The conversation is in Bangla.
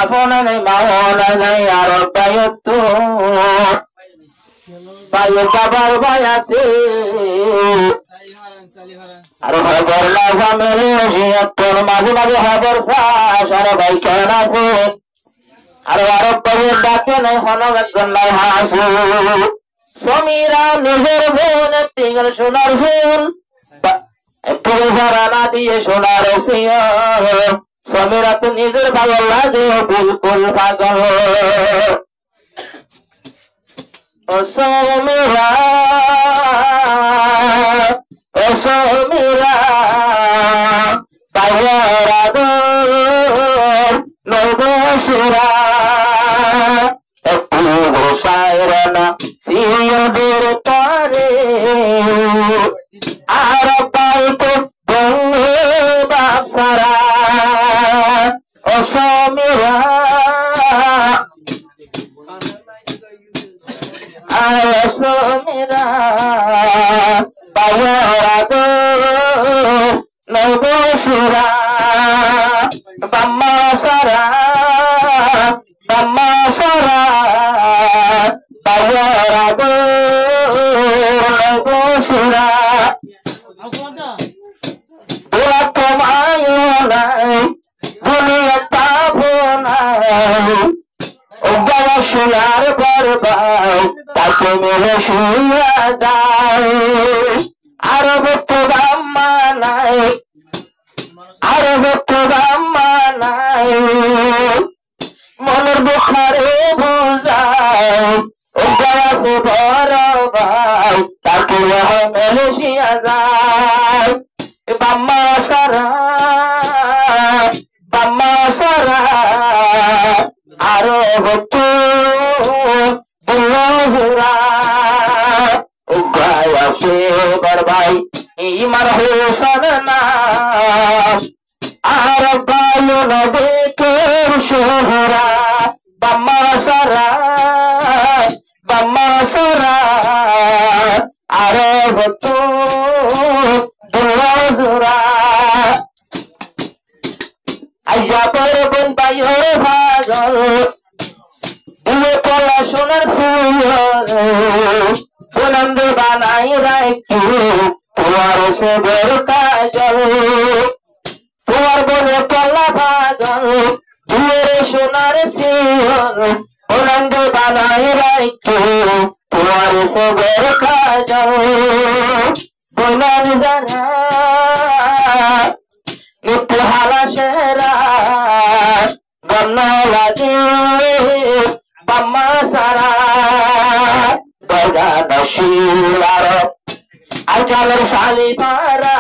fona nei maona nei arobayotto bayo kabar bayase aro habar la family jiator maji maji habar sa shara bai kana se aro arobayo dake nei hono ekjon nai hasu Samira নিজের বোন তিনজন সোনার বোন পুরো না দিয়ে সোনার সিংহ সমীরা তো নিজের পাগল লাগে বিলকুল পাগল ও সমীরা পাগল আদর নবসুরা সায়রানা সিয়দের তারে আর পাইতো বঙ্গে বাপসারা অসমীরা অসমীরা পায়রাগ নবসুরা বাম্মা সারা পায়রাগ নবসুরা তোরা তোমায় নাই বলে পাবো নাই ও বাবা সোনার বরবাই তাকে মেরে শুয়া যায় আরো তো বাম্মা নাই মনের বুখারে বোঝায় ও বয়সে বড় ভাই তাকে মেরে শুয়া যায় বাম্মা সারা আরো হতো বুঝরা গায়াসে বরবাই ইমার হোসন না আর গায়ো নদী কে শোহরা বাম্মা সারা আরো হতো বুঝরা আইয়া বরবন বাইর ভাগল উয়ে কলা সোনার সুয়র বুলন্দ বানাই রাখি তোমার সবর কাজল তোমার বলে কলা ভাগল উয়ে সোনার সুয়র বুলন্দ বানাই রাখি তোমার সবর কাজল বলার জানা নুপুহালা শেরা গন্নলাজি বাম্মা সারা গগা নশিলার আর কালের সালি পারা